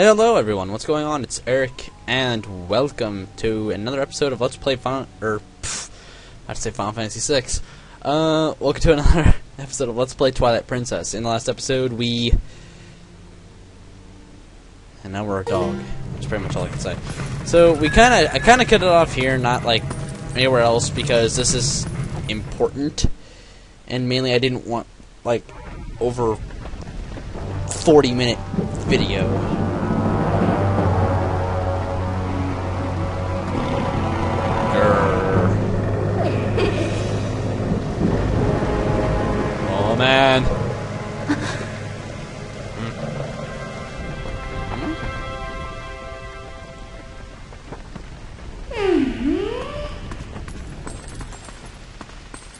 Hello everyone, what's going on? It's Eric, and welcome to another episode of Let's Play Final Fantasy 6. Welcome to another episode of Let's Play Twilight Princess. In the last episode, and now we're a dog. That's pretty much all I can say. So, I kinda cut it off here, not like anywhere else, because this is important. And mainly I didn't want, like, over 40-minute video. Oh man.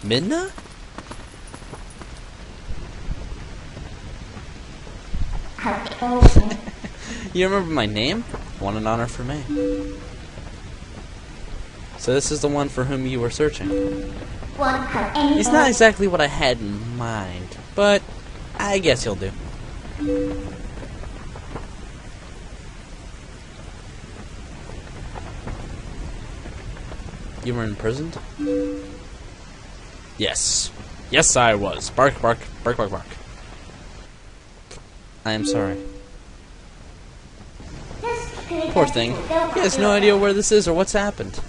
Midna? You remember my name? One an honor for me. So this is the one for whom you were searching. He's not exactly what I had in mind, but I guess he'll do. You were imprisoned? Yes. Yes, I was. Bark, bark, bark, bark, bark. I am sorry. Poor thing. He has no idea where this is or what's happened.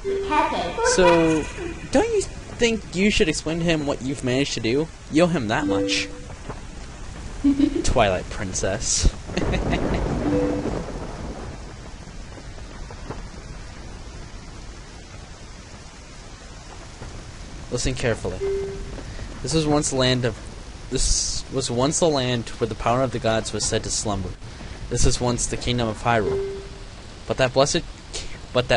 So, don't you think you should explain to him what you've managed to do? You owe him that much. Twilight Princess. Listen carefully. This was once a land where the power of the gods was said to slumber. This was once the kingdom of Hyrule. But that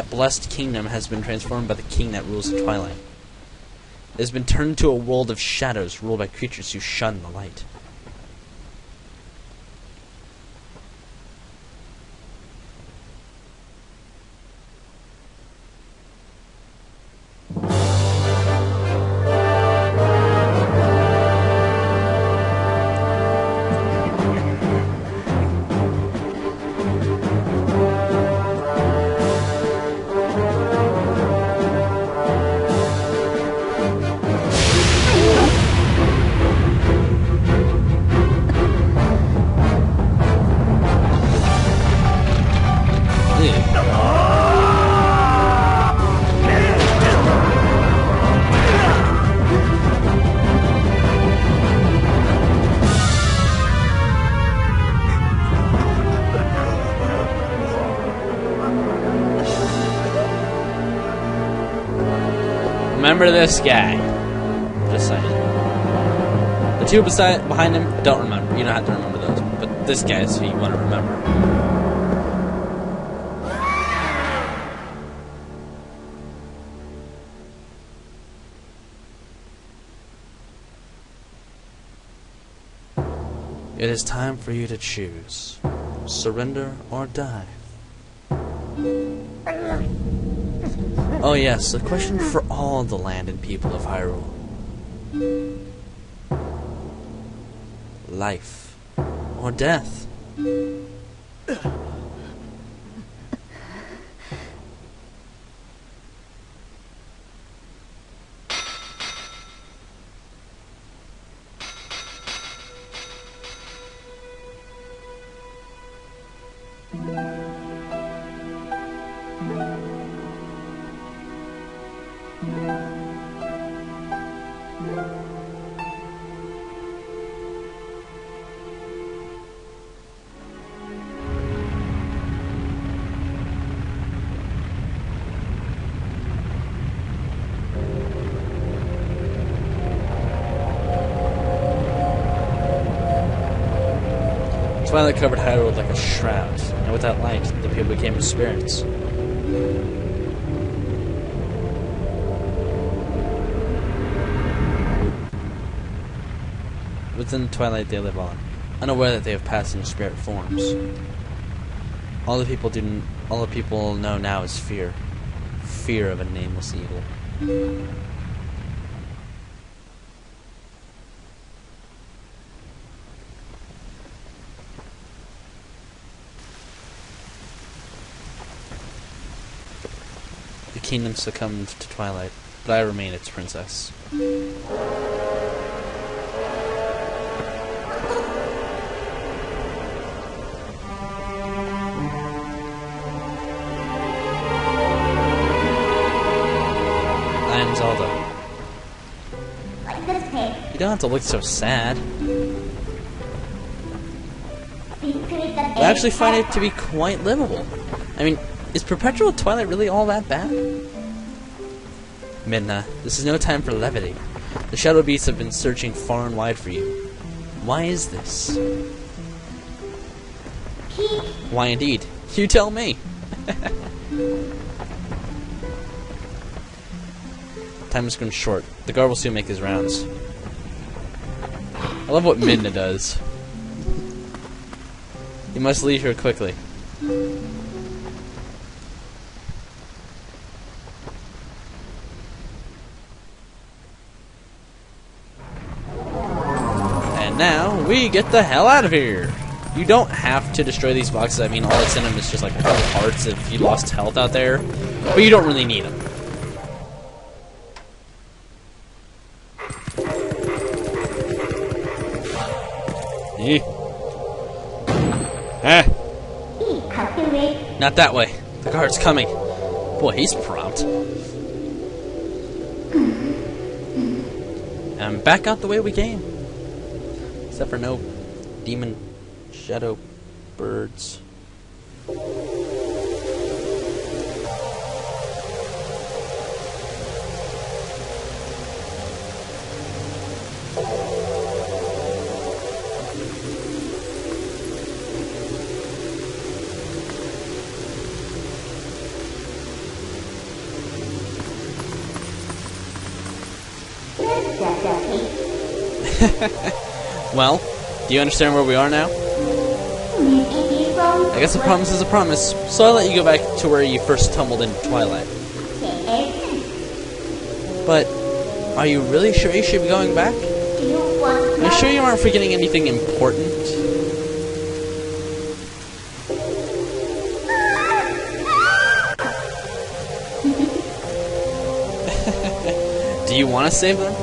blessed kingdom has been transformed by the king that rules the Twilight. It has been turned into a world of shadows ruled by creatures who shun the light. Remember this guy. Just saying. The two behind him, don't remember. You don't have to remember those. But this guy is who you want to remember. It is time for you to choose. Surrender or die. Oh yes, a question for all the land and people of Hyrule. Life or death? Twilight covered Hyrule like a shroud, and without light, the people became spirits. Within the Twilight they live on, unaware that they have passed into spirit forms. All the people know now is fear. Fear of a nameless evil. kingdom succumbed to Twilight, but I remain its princess. I am Zelda. You don't have to look so sad. I actually find it to be quite livable. I mean, is perpetual Twilight really all that bad? Midna, this is no time for levity. The Shadow Beasts have been searching far and wide for you. Why is this? Why indeed? You tell me. Time is growing short. The guard will soon make his rounds. I love what Midna does. You must leave here quickly. And now, we get the hell out of here! You don't have to destroy these boxes. I mean, all that's in them is just like a couple hearts if you lost health out there. But you don't really need them. Ah. Not that way. The guard's coming. Boy, he's prompt. And back out the way we came. Except for no demon shadow birds. Well, do you understand where we are now? I guess a promise is a promise, so I'll let you go back to where you first tumbled into Twilight. But, are you really sure you should be going back? Are you sure you aren't forgetting anything important? Do you want to save them?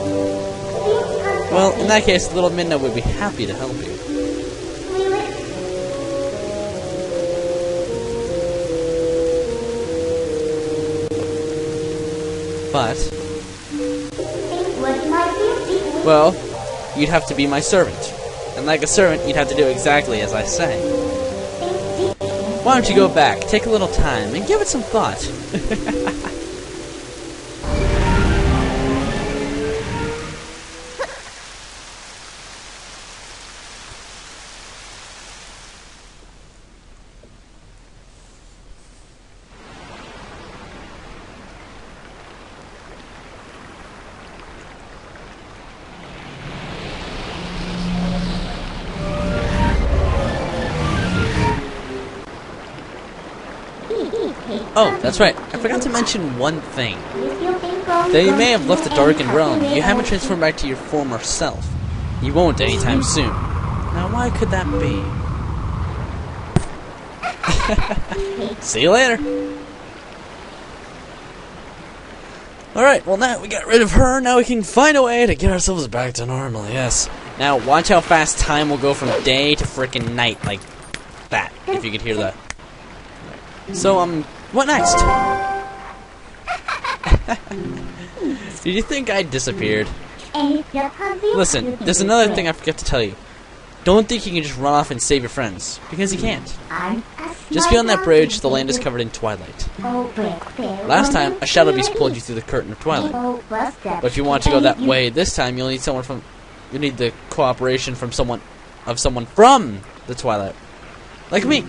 Well, in that case, little Midna would be happy to help you. But, well, you'd have to be my servant. And like a servant, you'd have to do exactly as I say. Why don't you go back, take a little time, and give it some thought? Oh, that's right. I forgot to mention one thing. Though you may have left the darkened realm, you haven't transformed back to your former self. You won't anytime soon. Now, why could that be? See you later. Alright, well now we got rid of her, now we can find a way to get ourselves back to normal, yes. Now, watch how fast time will go from day to frickin' night, like that, if you could hear that. So, what next? Did you think I disappeared? Listen, there's another thing I forgot to tell you. Don't think you can just run off and save your friends, because you can't. Just beyond that bridge, the land is covered in twilight. Last time, a shadow beast pulled you through the curtain of twilight. But if you want to go that way this time, you'll need the cooperation from someone from the twilight. Like me.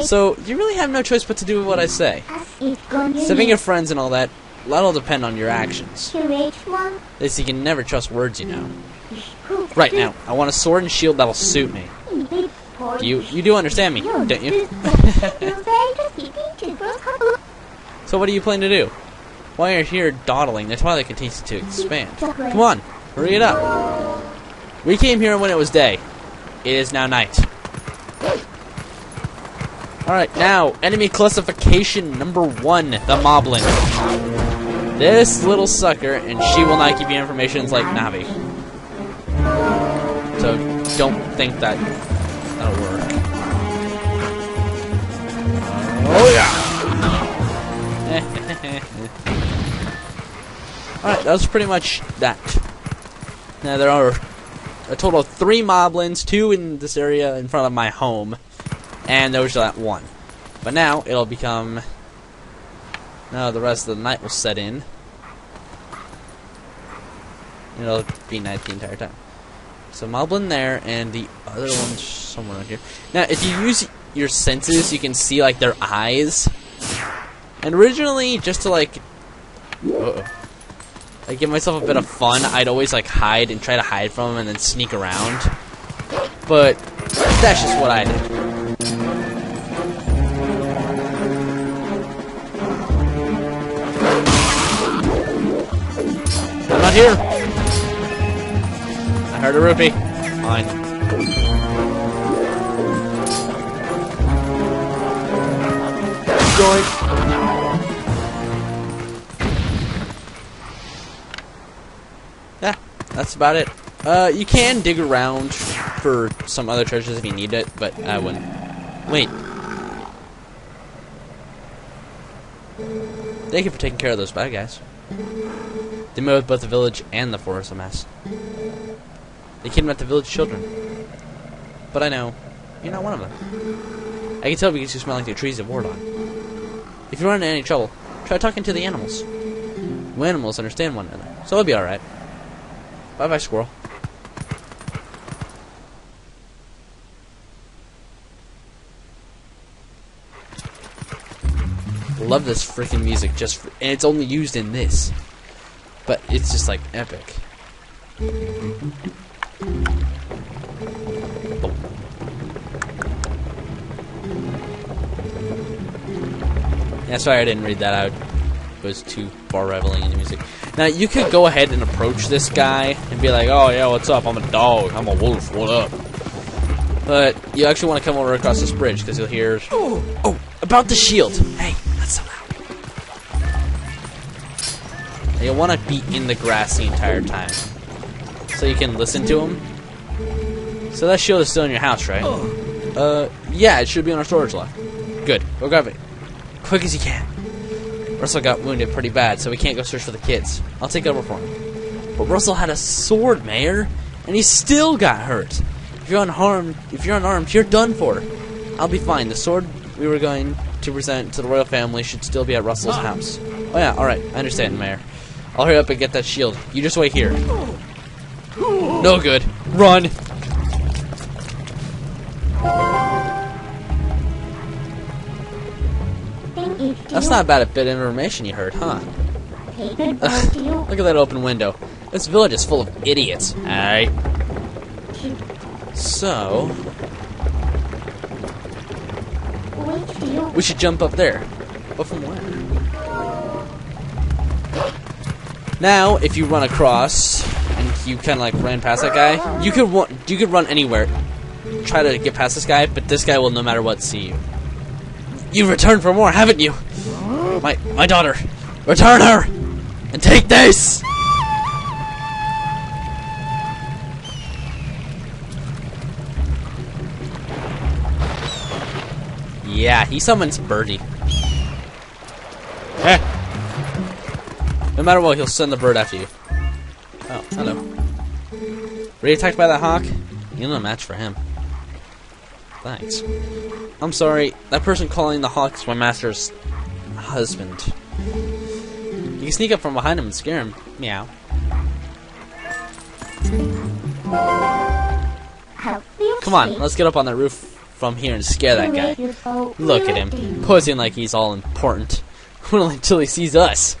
So, you really have no choice but to do what I say. Saving your friends and all that, that'll depend on your actions. This you can never trust words, you know. Right, now, I want a sword and shield that'll suit me. You do understand me, don't you? So what do you plan to do? While you're here dawdling, the twilight continues to expand. Come on, hurry it up. We came here when it was day. It is now night. Alright, now, enemy classification number 1, the Moblin. This little sucker, and she will not give you information like Navi. So, don't think that'll work. Oh yeah! Alright, that was pretty much that. Now, there are a total of 3 Moblins, 2 in this area in front of my home. And there was that 1. But now, it'll become... Now the rest of the night will set in. It'll be night the entire time. So Moblin there, and the other one's somewhere around here. Now, if you use your senses, you can see, like, their eyes. And originally, just to, like... like, give myself a bit of fun, I'd always, like, hide and try to hide from them and then sneak around. But that's just what I did. I'm not here. I heard a rupee. Fine. Going. Yeah, that's about it. You can dig around for some other treasures if you need it, but I wouldn't. Wait. Thank you for taking care of those bad guys. They met with both the village and the forest a mess. They kidnapped the village children. But I know, you're not one of them. I can tell because you smell like the trees of Wardon. If you run into any trouble, try talking to the animals. We animals understand one another, so it'll be alright. Bye-bye, squirrel. Love this freaking music, and it's only used in this. But it's just like epic. Yeah, sorry I didn't read that out. It was too far reveling in the music. Now, you could go ahead and approach this guy and be like, oh yeah, what's up? I'm a dog. I'm a wolf. What up? But you actually want to come over across this bridge because you'll hear... Oh, about the shield. Hey, that's so loud. You'll want to be in the grass the entire time, so you can listen to him. So that shield is still in your house, right? Yeah, it should be on our storage lock. Good, go grab it. Quick as you can. Russell got wounded pretty bad, so we can't go search for the kids. I'll take over for him. But Russell had a sword, Mayor, and he still got hurt. If you're unarmed, you're done for. I'll be fine. The sword we were going to present to the royal family should still be at Russell's house. Oh yeah, alright, I understand, Mayor. I'll hurry up and get that shield. You just wait here. No good. Run! That's not bad a bit of information you heard, huh? Look at that open window. This village is full of idiots. Alright. So... we should jump up there. But from where? Now, if you run across, and you kind of like ran past that guy, you could run anywhere. Try to get past this guy, but this guy will no matter what see you. You've returned for more, haven't you? My daughter. Return her! And take this! Yeah, he summons Birdie. Eh. No matter what, he'll send the bird after you. Oh, hello. Were you attacked by that hawk? You're not a match for him. Thanks. I'm sorry, that person calling the hawk is my master's husband. You can sneak up from behind him and scare him. Meow. Come on, let's get up on that roof from here and scare that guy. Look at him, posing like he's all important. Well, until he sees us.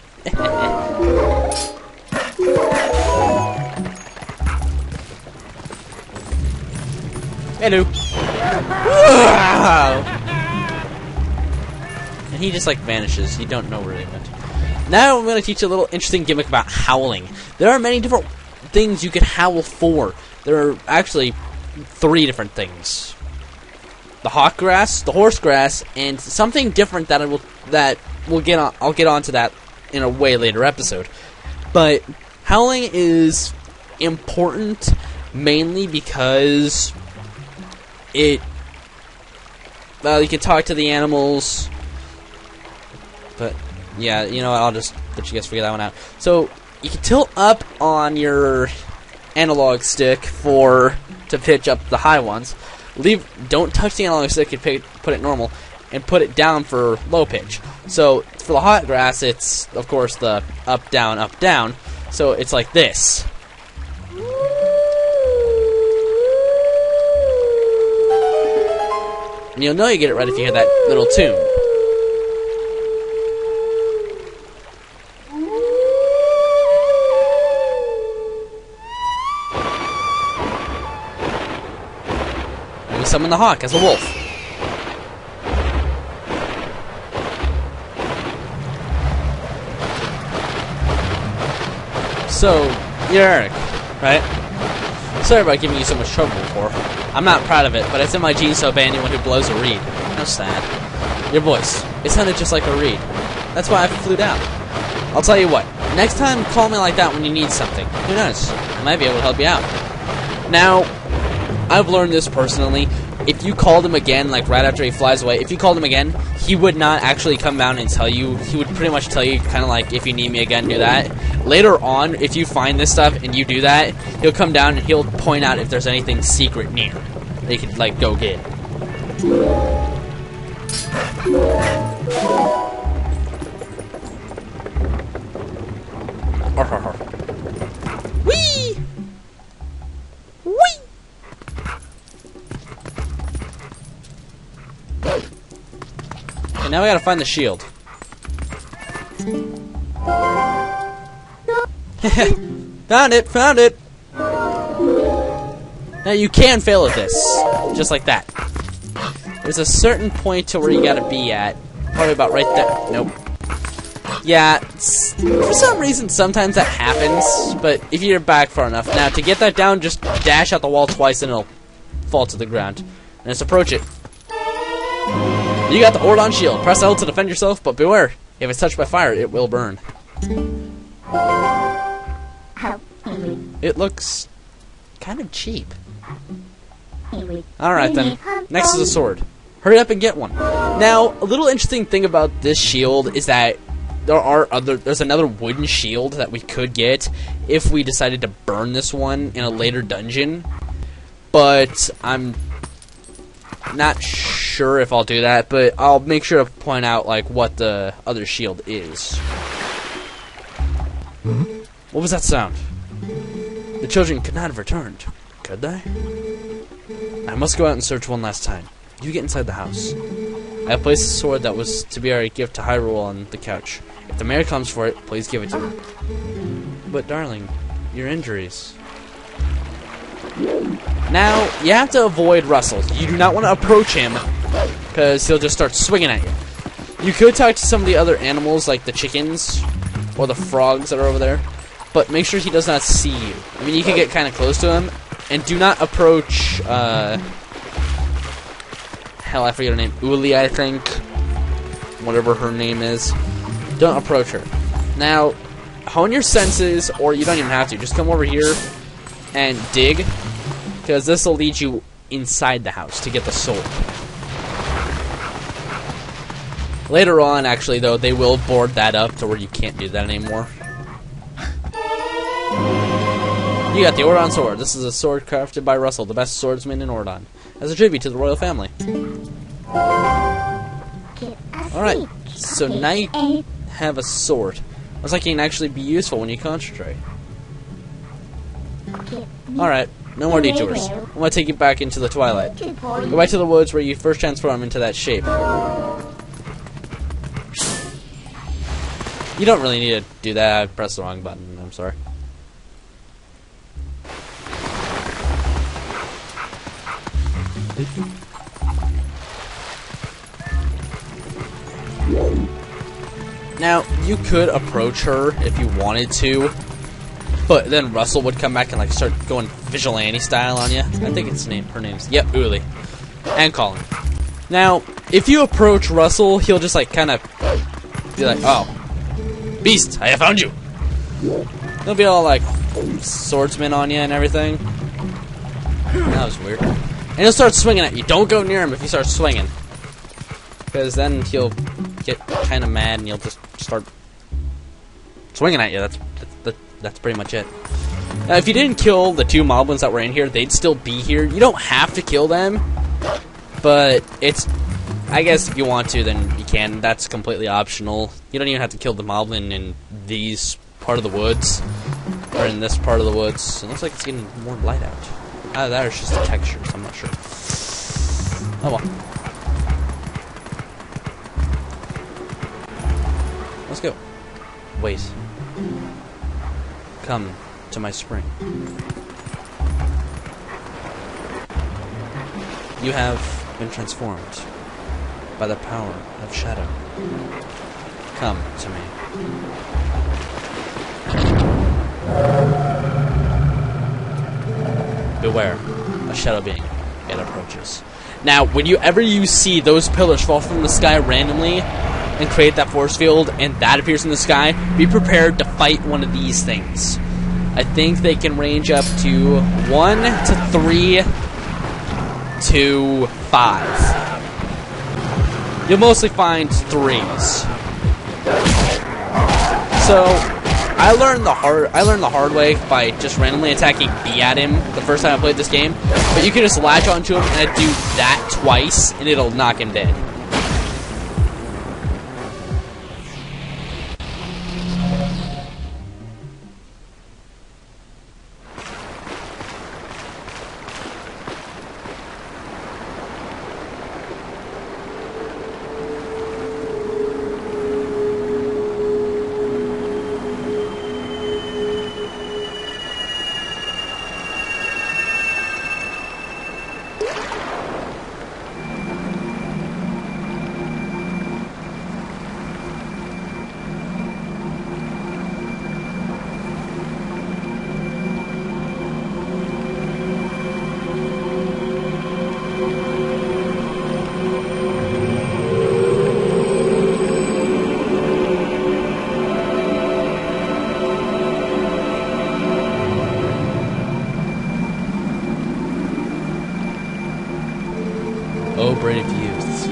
Hello. And he just like vanishes. You don't know where he went. Now I'm going to teach you a little interesting gimmick about howling. There are many different things you can howl for. There are actually 3 different things. the hot grass, the horse grass, and something different that I'll get onto that in a way later episode. But howling is important mainly because you can talk to the animals. But yeah, you know what, I'll just let you guys figure that one out. So you can tilt up on your analog stick to pitch up the high ones. Don't touch the analog stick and put it normal, and put it down for low pitch. So for the hot grass, it's of course the up down. So it's like this. And you'll know you get it right if you hear that little tune. And we summon the hawk as a wolf. So, you're Eric, right? Sorry about giving you so much trouble before. I'm not proud of it, but it's in my genes to obey anyone who blows a reed. How sad. Your voice, it sounded just like a reed. That's why I flew down. I'll tell you what, next time call me like that when you need something. Who knows? I might be able to help you out. Now, I've learned this personally. If you called him again, like right after he flies away, if you called him again, he would not actually come down and tell you. He would pretty much tell you, kind of like, if you need me again, do that. Later on, if you find this stuff and you do that, he'll come down and he'll point out if there's anything secret near that you could, like, go get. Whee! Whee! Okay, now we gotta find the shield. Found it! Now you can fail at this, just like that. There's a certain point to where you gotta be at. Probably about right there. Nope. Yeah, for some reason sometimes that happens, but if you're back far enough. Now, to get that down, just dash out the wall twice and it'll fall to the ground. And just approach it. You got the Ordon shield. Press L to defend yourself, but beware. If it's touched by fire, it will burn. It looks kind of cheap. Alright then, next is a sword. Hurry up and get one. Now, a little interesting thing about this shield is that there's another wooden shield that we could get if we decided to burn this one in a later dungeon. But I'm not sure if I'll do that, but I'll make sure to point out like what the other shield is. What was that sound? The children could not have returned, could they? I must go out and search one last time. You get inside the house. I have placed a sword that was to be our gift to Hyrule on the couch. If the mayor comes for it, please give it to him. But darling, your injuries. Now, you have to avoid Russell. You do not want to approach him, because he'll just start swinging at you. You could talk to some of the other animals, like the chickens, or the frogs that are over there, but make sure he does not see you. I mean, you can get kind of close to him, and do not approach, hell, I forget her name, Uli, I think, whatever her name is. Don't approach her. Now, hone your senses, or you don't even have to. Just come over here and dig, because this will lead you inside the house to get the sword. Later on, actually, though, they will board that up to where you can't do that anymore. You got the Ordon sword. This is a sword crafted by Russell, the best swordsman in Ordon, as a tribute to the royal family. Alright, so now you have a sword. Looks like it can actually be useful when you concentrate. Alright, no more detours. I'm gonna take you back into the Twilight. Go back to the woods where you first transform into that shape. You don't really need to do that. I pressed the wrong button. I'm sorry. Now, you could approach her if you wanted to, but then Russell would come back and like start going vigilante style on you. I think her name's, yep, Uli. And Colin. Now, if you approach Russell, he'll just like kind of be like, "Oh, beast, I have found you." He'll be all like swordsman on you and everything. That was weird. And he'll start swinging at you. Don't go near him if he starts swinging, because then he'll get kind of mad and he'll just start swinging at you. That's pretty much it. Now, if you didn't kill the 2 moblins that were in here, they'd still be here. You don't have to kill them, but it's, I guess if you want to, then you can. That's completely optional. You don't even have to kill the moblin in these part of the woods, or in this part of the woods. It looks like it's getting more light out. Either that or it's just the textures, I'm not sure. Oh well. Let's go. Wait. Come to my spring. You have been transformed by the power of shadow. Come to me. Beware, a shadow being, it approaches. Now, whenever you see those pillars fall from the sky randomly and create that force field, and that appears in the sky, be prepared to fight one of these things. I think they can range up to 1 to 3 to 5. You'll mostly find 3s. So I learned the hard way by just randomly attacking B at him the first time I played this game. But you can just latch onto him and do that twice, and it'll knock him dead. O brave youths.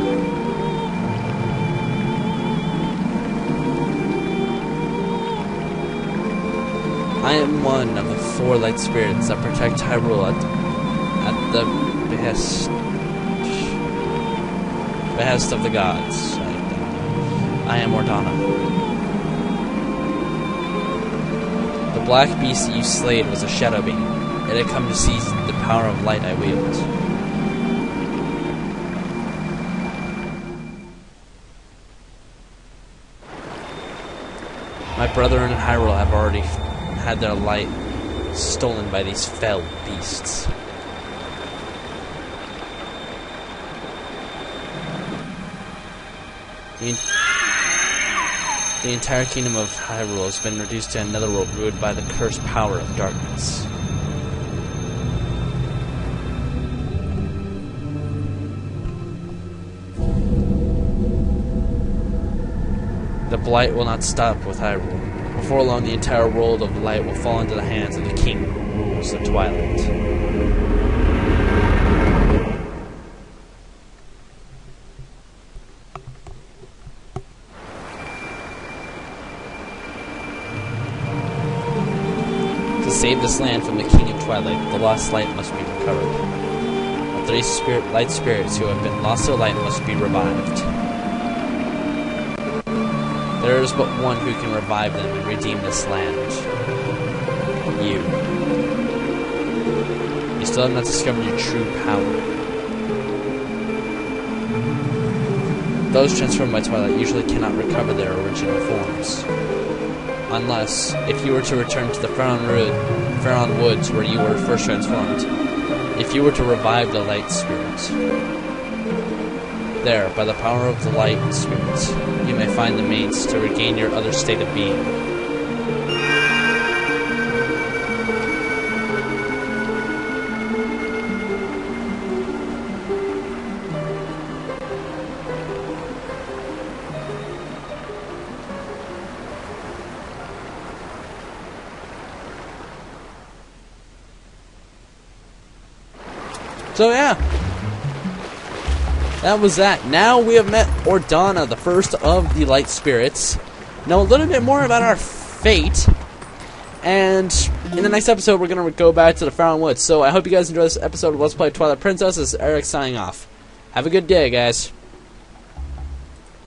I am one of the 4 light spirits that protect Hyrule at the behest of the gods. I am Ordana. The black beast you slayed was a shadow being. It had come to seize the power of light I wield. My brethren in Hyrule have already had their light stolen by these fell beasts. The entire kingdom of Hyrule has been reduced to another world ruled by the cursed power of darkness. The blight will not stop with Hyrule. Before long, the entire world of light will fall into the hands of the king who rules the Twilight. To save this land from the king of Twilight, the lost light must be recovered. The 3 light spirits who have been lost to light must be revived. There is but one who can revive them and redeem this land. You. You still have not discovered your true power. Those transformed by Twilight usually cannot recover their original forms. Unless, if you were to return to the Faron Woods where you were first transformed, if you were to revive the light spirits. There, by the power of the light spirits, you may find the means to regain your other state of being. So yeah, that was that. Now we have met Ordana, the first of the light spirits. Know a little bit more about our fate. And in the next episode, we're going to go back to the Fountain Woods. So I hope you guys enjoy this episode of Let's Play Twilight Princess. This is Eric signing off. Have a good day, guys.